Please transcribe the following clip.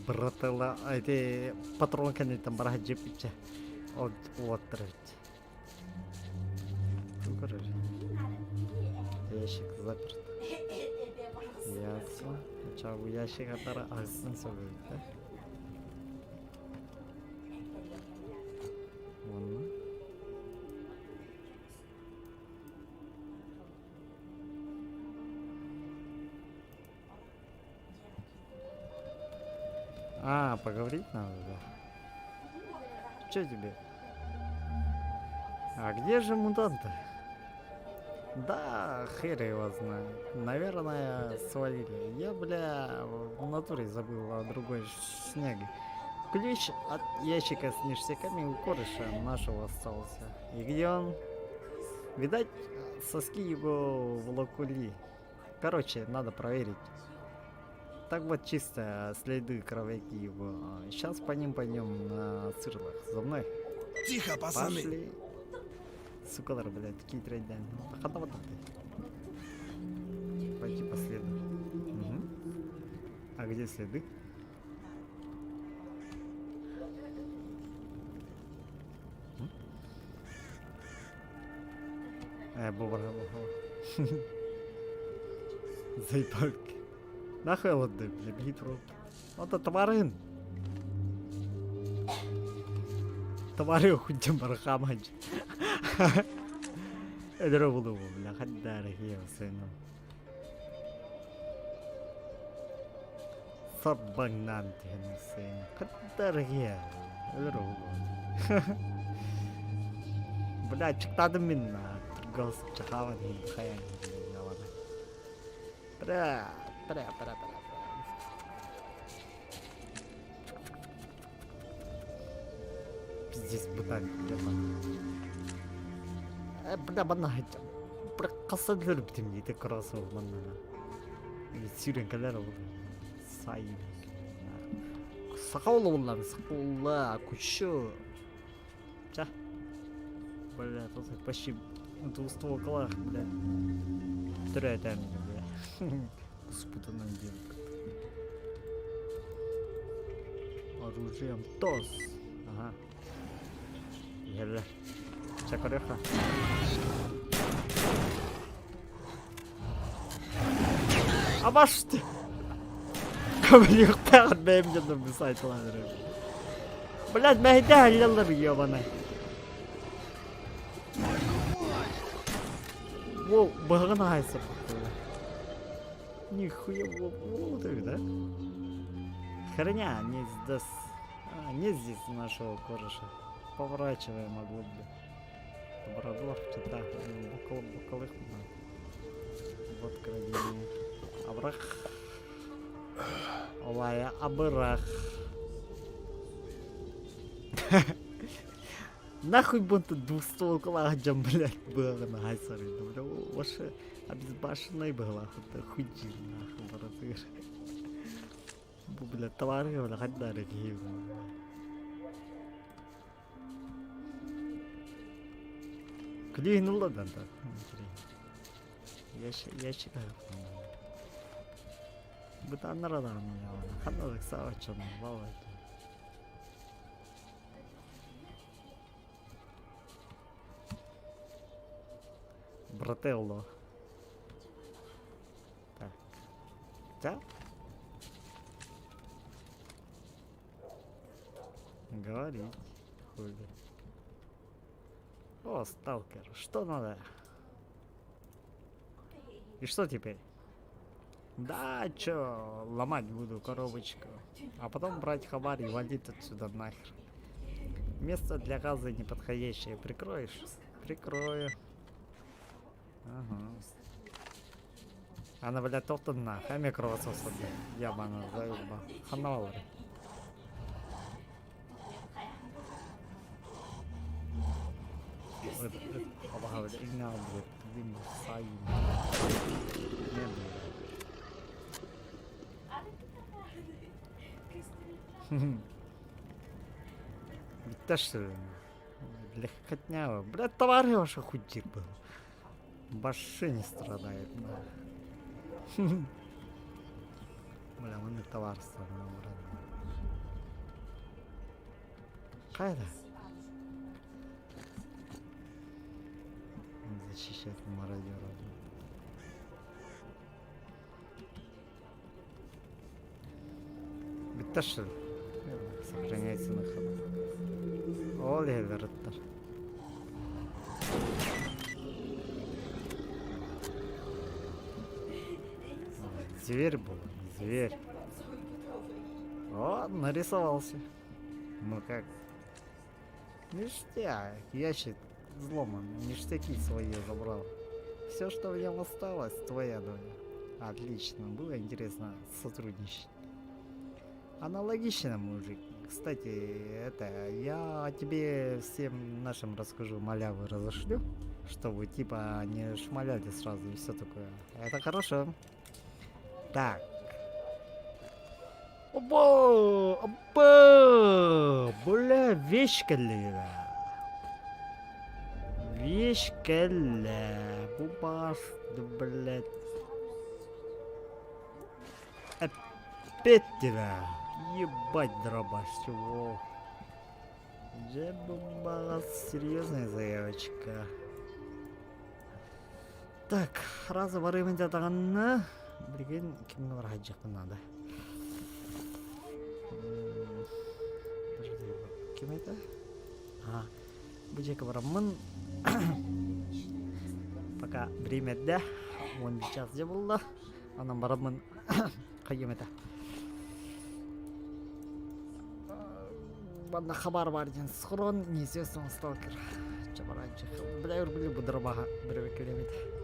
Братела, эти патронканы там барахджи пича. Вот треть. Ящик заперт. Ясно. Сейчас у ящика тара агсын собой, да? Вон. Поговорить надо, да? Че тебе? А где же мутанты? Да, хер его знает. Наверное, свалили. Я, бля, в натуре забыл о другой снеге. Ключ от ящика с ништяками у кореша нашего остался. И где он? Видать, соски его волокули. Короче, надо проверить. Так вот чисто следы кровяки его. Сейчас по ним пойдем на сырлах. За мной. Тихо, пацаны. Пошли. Сукалар, блядь, такие трейдяне. Хода вот пойти по следу. Угу. А где следы? Бобра. Заебальки. Нахуй лады, бля, беги труп. Вот это тварин. Тварин худем бархамач. Это буду, бля, хаддар хия сыном. Саббагнан тихен сын. Хаддар хия. Это буду. Бля, чиктадым минна. Торгос чахаван хаян. Бля. Пиздец, бутан, бля, банахать. Бля, касадлер битим, ты красов, банана. И сюрен калера, сай. Сахаула, улан, сахаула, кучу. Ча. Бля, тут почти толстого клах, бля. Трое там, бля. Спутанная девка. Оружием ТОС. Ага. Ела. Чакареха. Баш ты! Камерюхта от бэмджана бисайт ладры. Блядь, махида халялар ёбаный. Воу, багана хайса. Нихуя, вот это, да? Херня, не здесь. Не здесь нашего кореша. Поворачиваем оглубли. Бородов, чита, бокалых. Вот крадение. Абрах. Олая, абрах. Нахуй будто двухстволкова джам, блядь, было на хайсаре. Бля, вообще обезбашенной была. Это хуйди, нахуй, бородыр. Бля, товары, бля, хоть дорогие. Клейнула, да? Ящик. Бытан радарно, я ханадык савачан, бавай. Брателло. Так. Да? Говорить. Хули. О, сталкер. Что надо? И что теперь? Да, чё, ломать буду коробочку. А потом брать хабар и валить отсюда нахер. Место для газа неподходящее. Прикроешь? Прикрою. Ага. Она, блядь, топтан на хаме кровососа, блядь. Ябана, заеба. Ханавалары. Обагавали. Игнал, блядь. Вин, сайм. Не, блядь. Да что ли? Легкотняво. Блядь, товары ваши худик был. Баши не страдает, да. Бля, оны товарствоны брат. Қайда? Защищать мародеров. Бітті що ли? Сохраняйся на ходу. Ол елдеріттер. Зверь был, зверь. О, нарисовался. Ну как? Ништяк. Ящик взломан. Ништяки свои забрал. Все, что в нем осталось, твоя доля. Отлично. Было интересно сотрудничать. Аналогично, мужик. Кстати, это, я тебе всем нашим расскажу, малявы разошлю, чтобы типа не шмаляли сразу и все такое. Это хорошо. Так. Опа! Опа! Бля, вещь калера. Вещь калера. Бубаш, да, блядь. Опять тебя. Ебать, дробаш, чего? Джебубас, серьезная заявочка. Так, разговорим это. Блин, кем раджик надо. Подожди, кем это? А, бычек барамын. Пока время да, он сейчас где был да, а нам барамын. Кем это? Банда хабар бар ден схрон, неизвестный сталкер. Чабаранчик. Бля, урбили будраба, бля, километр.